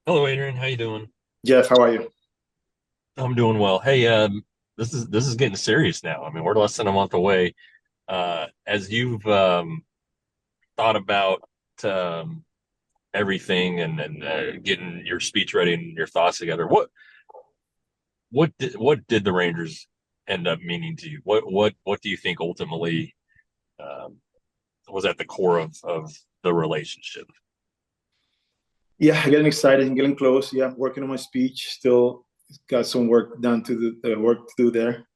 Hello, Adrian. How you doing? Jeff, how are you? I'm doing well. Hey, this is getting serious now. I mean, we're less than a month away. As you've thought about um, everything and getting your speech ready and your thoughts together, what did the Rangers end up meaning to you? What do you think ultimately um, was at the core of the relationship? Yeah, getting excited and getting close. Yeah, working on my speech. Still got some work done to do, work to do there.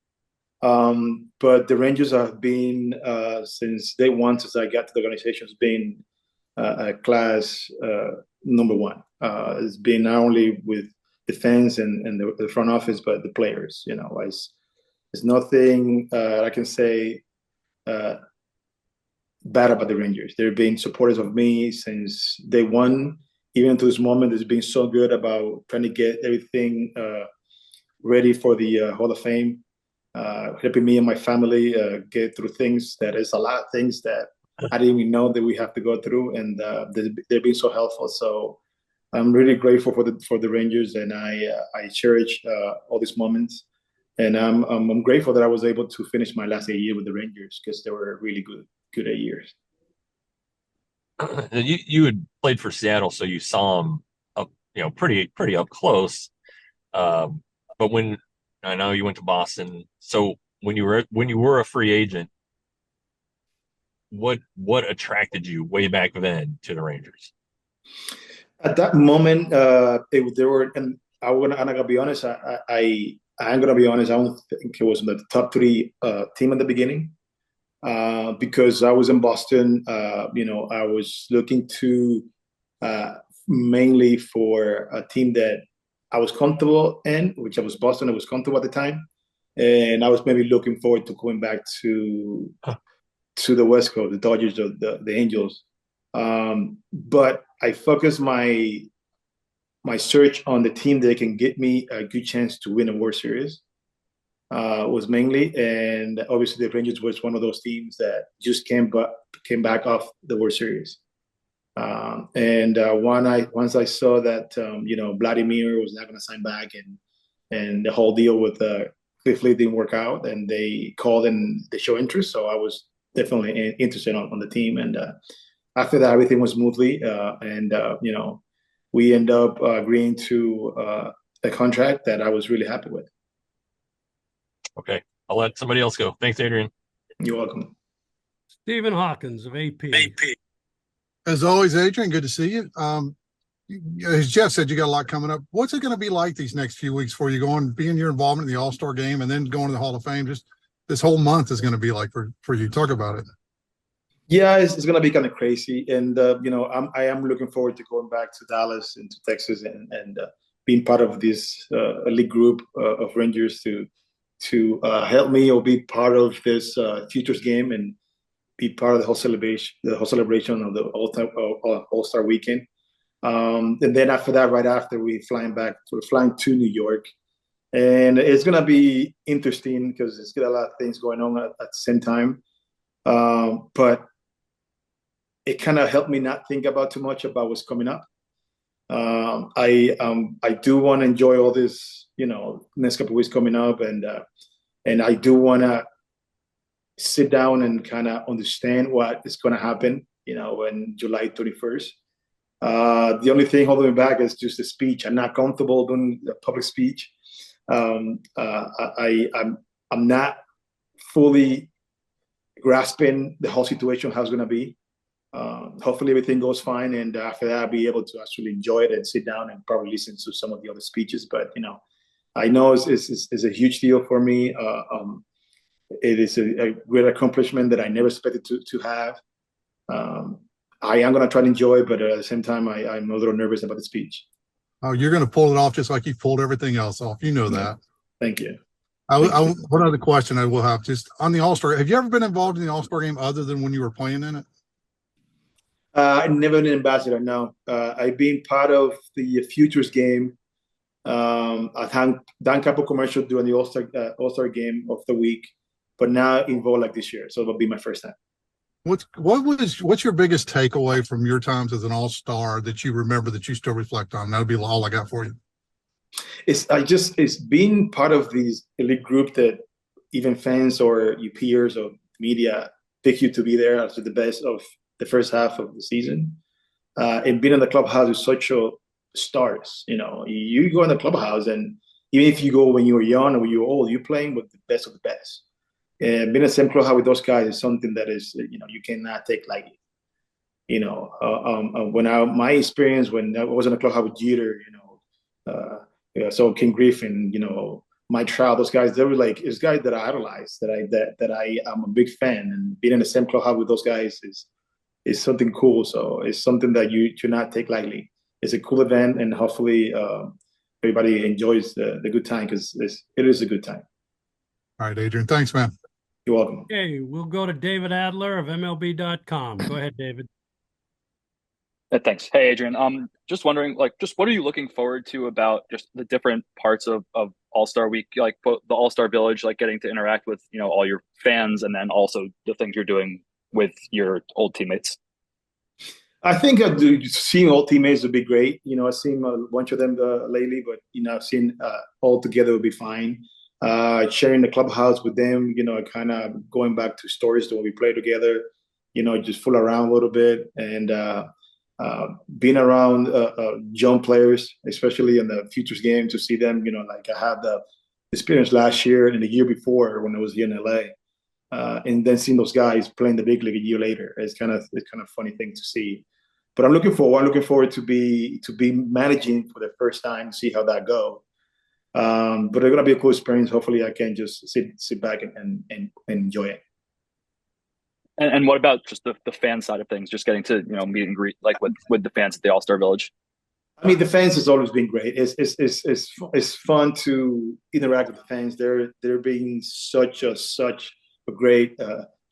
But the Rangers have been since day one, since I got to the organization, has been a class number one. It's been not only with the fans and the front office, but the players. It's nothing I can say uh, bad about the Rangers. They've been supporters of me since day one, even to this moment. It's been so good about trying to get everything ready for the Hall of Fame, helping me and my family get through things that is a lot of things that I didn't even know that we have to go through, and they've been so helpful. So I'm really grateful for the Rangers, and I cherish all these moments. And I'm grateful that I was able to finish my last 8 years with the Rangers because they were really good 8 years. You had played for Seattle, so you saw him up, pretty up close. Um, but when I know you went to Boston, so when you were a free agent, what attracted you way back then to the Rangers? At that moment, there were, and I'm gonna be honest. I'm gonna be honest. I don't think it was in the top three team at the beginning because I was in Boston. I was looking to uh, mainly for a team that I was comfortable in, which I was Boston. I was comfortable at the time, and I was maybe looking forward to going back to the West Coast, the Dodgers, the Angels. But I focused my search on the team that can get me a good chance to win a World Series. Was mainly, and obviously the Rangers was one of those teams that just came back off the World Series. And once I saw that Vladimir was not going to sign back, and the whole deal with Cliff didn't work out, and they called and they show interest, so I was definitely interested on the team. And after that, everything was smoothly, and we end up agreeing to a contract that I was really happy with. Okay, I'll let somebody else go. Thanks, Adrian. You're welcome. Stephen Hawkins of AP. AP. As always, Adrian, good to see you. As Jeff said, you got a lot coming up. What's it going to be like these next few weeks for you going, being your involvement in the All-Star game and then going to the Hall of Fame? Just this whole month is going to be like for you. Talk about it. Yeah, it's gonna be kind of crazy, and I am looking forward to going back to Dallas and to Texas and being part of this elite group of Rangers to help me or be part of this futures game and be part of the whole celebration of the All Star weekend. And then after that, right after we're flying to New York, and it's gonna be interesting because it's got a lot of things going on at the same time. But it kind of helped me not think about too much about what's coming up. I do want to enjoy all this, next couple of weeks coming up, and I do want to sit down and kind of understand what is going to happen, when July 31st. The only thing holding me back is just the speech. I'm not comfortable doing the public speech. I'm not fully grasping the whole situation, how it's going to be. Hopefully everything goes fine, and after that, I'll be able to actually enjoy it and sit down and probably listen to some of the other speeches. But I know it's a huge deal for me. It is a great accomplishment that I never expected to have. Um, I am going to try to enjoy it, but at the same time, I'm a little nervous about the speech. Oh, you're going to pull it off just like you pulled everything else off. You know Yeah. that. Thank you. Thank you. One other question I will have just on the All-Star. Have you ever been involved in the All-Star game other than when you were playing in it? I never been an ambassador. No, I've been part of the futures game. I've done a couple commercials during the All Star game of the week, but now involved like this year, so it'll be my first time. What's your biggest takeaway from your times as an all-star that you remember that you still reflect on? That'll be all I got for you. It's being part of these elite group that even fans or your peers or media pick you to be there after the best of the first half of the season. And being in the clubhouse with such a stars, you go in the clubhouse, and even if you go when you were young or when you were old, you're playing with the best of the best. And being in the same clubhouse with those guys is something that is, you cannot take lightly. My experience when I was in the clubhouse with Jeter, so King Griffin, Mike Trout, those guys, they were like, it's guys that I idolize, I'm a big fan, and being in the same clubhouse with those guys is something cool. So it's something that you should not take lightly. It's a cool event, and hopefully everybody enjoys the good time, because it is a good time. All right, Adrian. Thanks, man. You're welcome. Okay, we'll go to David Adler of MLB.com. Go ahead, David. Thanks. Hey, Adrian. Just wondering, just what are you looking forward to about just the different parts of All-Star Week, like the All-Star Village, like getting to interact with, all your fans, and then also the things you're doing with your old teammates? I think seeing old teammates would be great. I've seen a bunch of them lately, but I've seen all together would be fine. Sharing the clubhouse with them, kind of going back to stories that when we play together, just fool around a little bit, and being around young players, especially in the futures game, to see them. Like I had the experience last year and the year before when I was here in LA. And then seeing those guys playing the big league a year later, it's kind of a funny thing to see. But I'm looking forward to be managing for the first time, see how that goes. But it's gonna be a cool experience. Hopefully, I can just sit back and enjoy it. And what about just the fan side of things? Just getting to meet and greet like with the fans at the All-Star Village. I mean, the fans has always been great. It's fun to interact with the fans. They're being such a great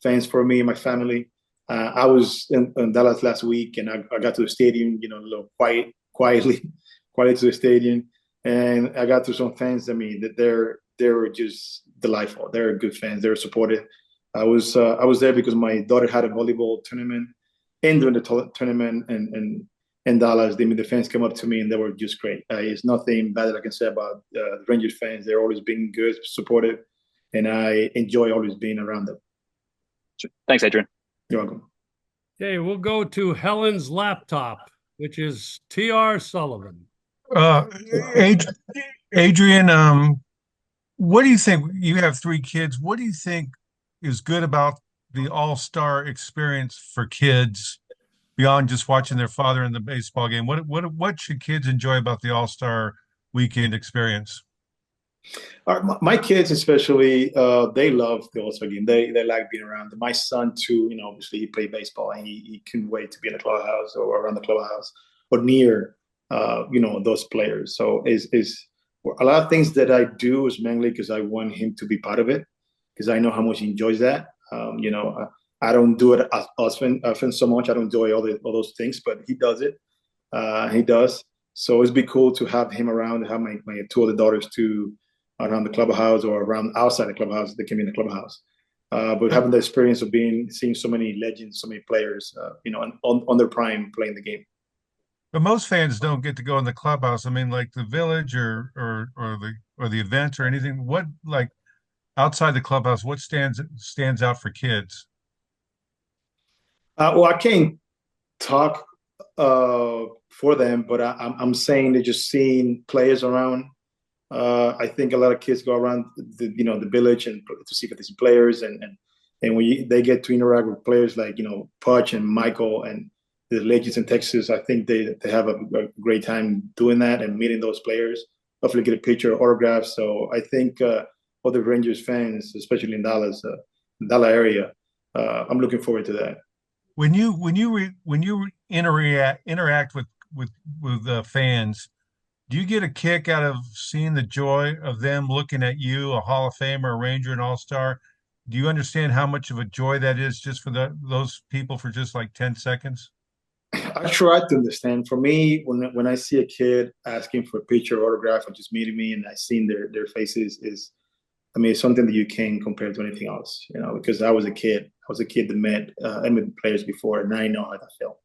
fans for me and my family. I was in Dallas last week, and I got to the stadium, a little quietly to the stadium, and I got to some fans. I mean, that they're just delightful. They're good fans. They're supportive. I was there because my daughter had a volleyball tournament, and during the tournament and in Dallas, the fans came up to me and they were just great. It's nothing bad that I can say about the Rangers fans. They're always being good, supportive, and I enjoy always being around them. Thanks, Adrian. You're welcome. Okay, we'll go to Helen's laptop, which is T.R. Sullivan. Adrian, what do you think? You have 3 kids. What do you think is good about the All-Star experience for kids beyond just watching their father in the baseball game? What should kids enjoy about the All-Star weekend experience? My kids especially, they love the All-Star game. They like being around. My son too, obviously he played baseball, and he couldn't wait to be in the clubhouse or around the clubhouse or near, those players. So is a lot of things that I do is mainly because I want him to be part of it, because I know how much he enjoys that. I don't do it often so much. I don't enjoy all those things, but he does it. He does. So it'd be cool to have him around, have my 2 other daughters too around the clubhouse or around outside the clubhouse. They can be in the clubhouse. But having the experience of seeing so many legends, so many players, on their prime playing the game. But most fans don't get to go in the clubhouse. I mean, like the village or the events or anything. What, like, outside the clubhouse, what stands out for kids? Well, I can't talk for them, but I'm saying they're just seeing players around. I think a lot of kids go around the village and to see these players, and when they get to interact with players like Pudge and Michael and the legends in Texas, I think they have a great time doing that and meeting those players. Hopefully, get a picture, autographs. So I think all the Rangers fans, especially in Dallas, area, I'm looking forward to that. When you interact with fans, do you get a kick out of seeing the joy of them looking at you, a Hall of Famer, a Ranger, an All-Star? Do you understand how much of a joy that is just for those people for just like 10 seconds? I try to understand. For me, when I see a kid asking for a picture or autograph or just meeting me and I seen their faces, it's something that you can't compare to anything else, because I was a kid. was a kid that met MLB players before, and I know how that felt.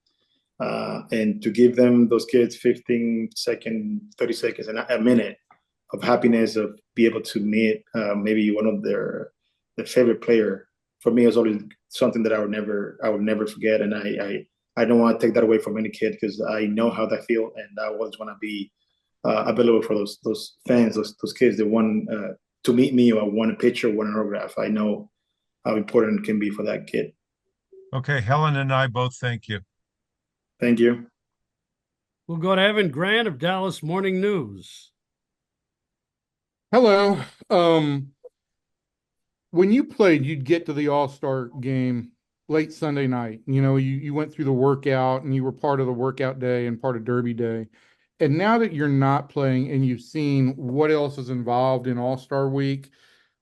And to give them, those kids, 15 seconds, 30 seconds, and a minute of happiness of be able to meet maybe one of their favorite player, for me is always something that I would never forget. And I don't want to take that away from any kid, because I know how that feel, and I always want to be available for those fans, those kids that want to meet me or want a picture, want an autograph. I know how important it can be for that kid. Okay, Helen and I both thank you. Thank you. We'll go to Evan Grant of Dallas Morning News. Hello. When you played, you'd get to the All-Star game late Sunday night. You went through the workout and you were part of the workout day and part of Derby Day. And now that you're not playing and you've seen what else is involved in All-Star Week,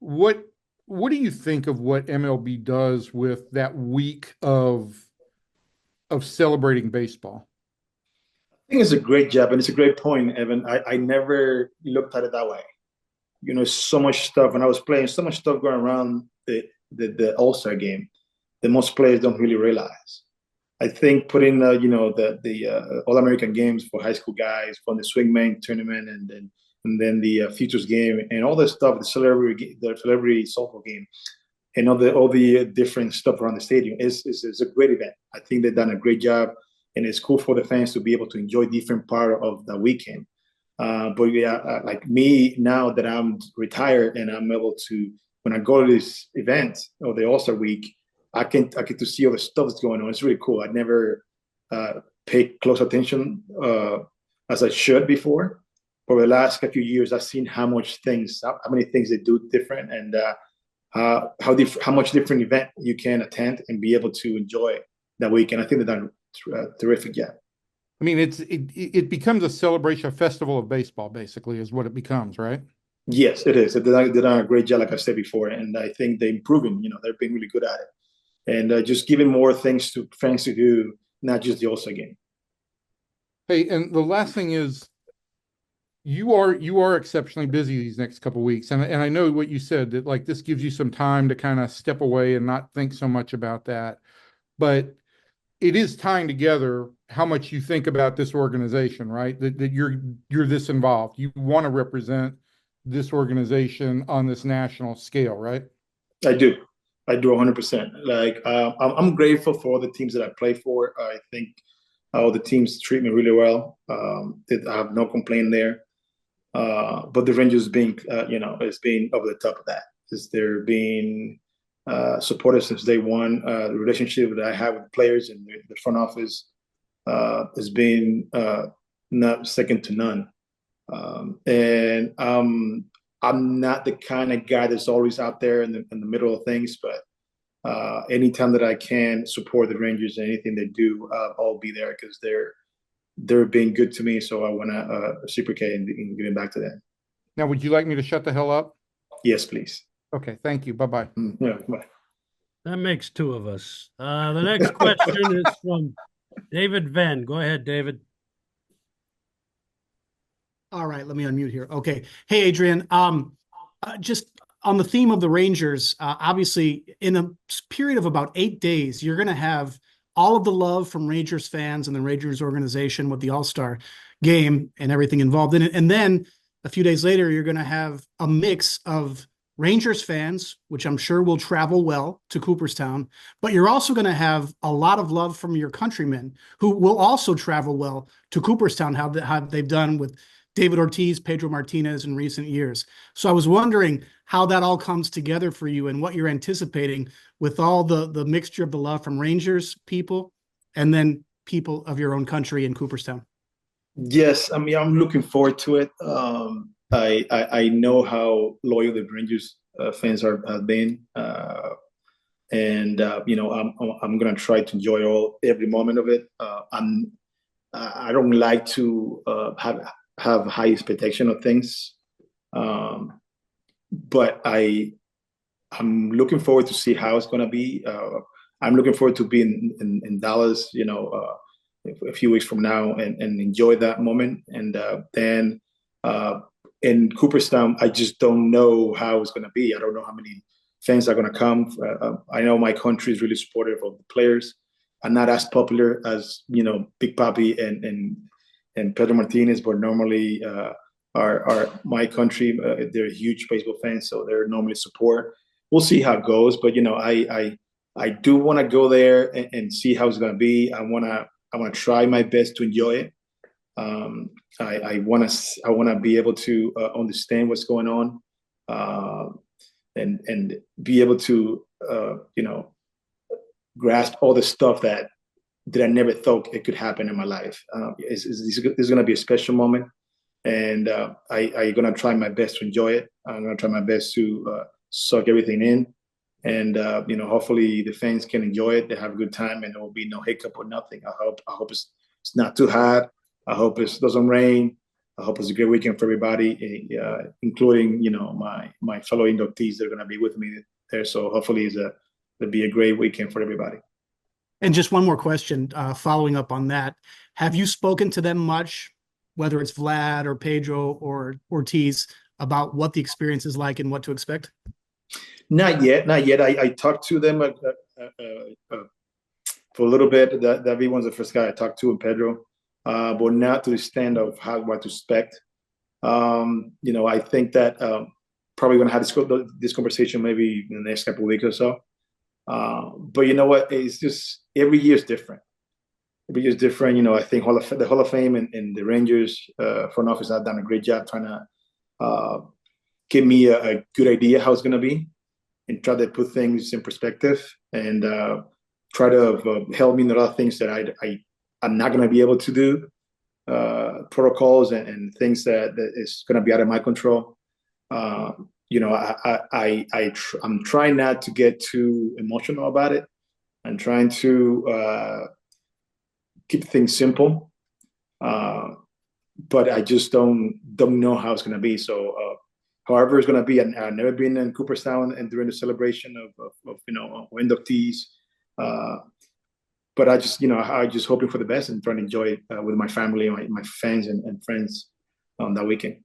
what do you think of what MLB does with that week of celebrating baseball? I think it's a great job, and it's a great point, Evan. I never looked at it that way. So much stuff, and I was playing so much stuff going around the All-Star game that most players don't really realize. I think putting the All-American games for high school guys, from the swingman tournament, and then the futures game, and all this stuff, the celebrity softball game, and all the different stuff around the stadium is a great event. I think they've done a great job, and it's cool for the fans to be able to enjoy different part of the weekend. But yeah, like me, now that I'm retired and I'm able to, when I go to this event or the All-Star Week, I get to see all the stuff that's going on. It's really cool. I never paid close attention as I should before. For the last few years, I've seen how many things they do different, and how much different event you can attend and be able to enjoy that weekend. I think they've done terrific job. I mean, it becomes a celebration, a festival of baseball, basically, is what it becomes, right? Yes, it is. They've done a great job, like I said before, and I think they're improving. They're being really good at it, and just giving more things to fans to do, not just the All-Star game. Hey, and the last thing is, you are exceptionally busy these next couple of weeks, and I know what you said, that like this gives you some time to kind of step away and not think so much about that, but it is tying together how much you think about this organization, right? That you're this involved. You want to represent this organization on this national scale, right? I do 100%. Like I'm grateful for all the teams that I play for. I think all the teams treat me really well. I have no complaint there. But the Rangers being, it's been over the top of that. They're being supportive since day one. The relationship that I have with players and the front office has been not second to none. And I'm not the kind of guy that's always out there in the middle of things, but anytime that I can support the Rangers and anything they do, I'll be there, because they're being good to me. So I want to reciprocate and give it back to them. Now, would you like me to shut the hell up? Yes, please. Okay, thank you. Bye-bye. Yeah, bye. That makes two of us. The next question is from David Venn. Go ahead, David. All right, let me unmute here. Okay. Hey, Adrian. Just on the theme of the Rangers, obviously, in a period of about 8 days, you're going to have all of the love from Rangers fans and the Rangers organization with the All-Star game and everything involved in it. And then a few days later, you're going to have a mix of Rangers fans, which I'm sure will travel well to Cooperstown, but you're also going to have a lot of love from your countrymen who will also travel well to Cooperstown, how they've done with David Ortiz, Pedro Martinez in recent years. So I was wondering how that all comes together for you and what you're anticipating with all the mixture of the love from Rangers people and then people of your own country in Cooperstown. Yes, I mean, I'm looking forward to it. I know how loyal the Rangers fans have been, and I'm gonna try to enjoy every moment of it. I don't like to have high expectation of things, but I'm looking forward to see how it's gonna be. I'm looking forward to being in Dallas, a few weeks from now, and enjoy that moment. And then in Cooperstown, I just don't know how it's going to be. I don't know how many fans are going to come. I know my country is really supportive of the players. I'm not as popular as Big Papi and Pedro Martinez, but normally are my country. They're huge baseball fans, so they're normally support. We'll see how it goes, but I do want to go there and see how it's going to be. I want to try my best to enjoy it. I want to be able to understand what's going on, and be able to grasp all the stuff that I never thought it could happen in my life. This is going to be a special moment, and I'm going to try my best to enjoy it. I'm going to try my best to suck everything in, and hopefully the fans can enjoy it. They have a good time, and there will be no hiccup or nothing. I hope it's not too hot. I hope it doesn't rain. I hope it's a great weekend for everybody, including my fellow inductees that are going to be with me there. So hopefully it'll be a great weekend for everybody. And just one more question, following up on that. Have you spoken to them much, whether it's Vlad or Pedro or Ortiz, about what the experience is like and what to expect? Not yet. I talked to them for a little bit. David was the first guy I talked to, and Pedro, but not to the extent of what to expect. I think that probably going to have this conversation maybe in the next couple of weeks or so. But you know what? It's just every year is different. Every year is different. I think the Hall of Fame and the Rangers front office have done a great job trying to give me a good idea how it's going to be, and try to put things in perspective, and try to help me in a lot of things that I'm not going to be able to do, protocols and things that is going to be out of my control. I'm trying not to get too emotional about it. I'm trying to keep things simple, but I just don't know how it's going to be. So, however it's going to be, I've never been in Cooperstown and during the celebration of inductees, but I just hoping for the best and trying to enjoy it with my family, my fans and friends on that weekend.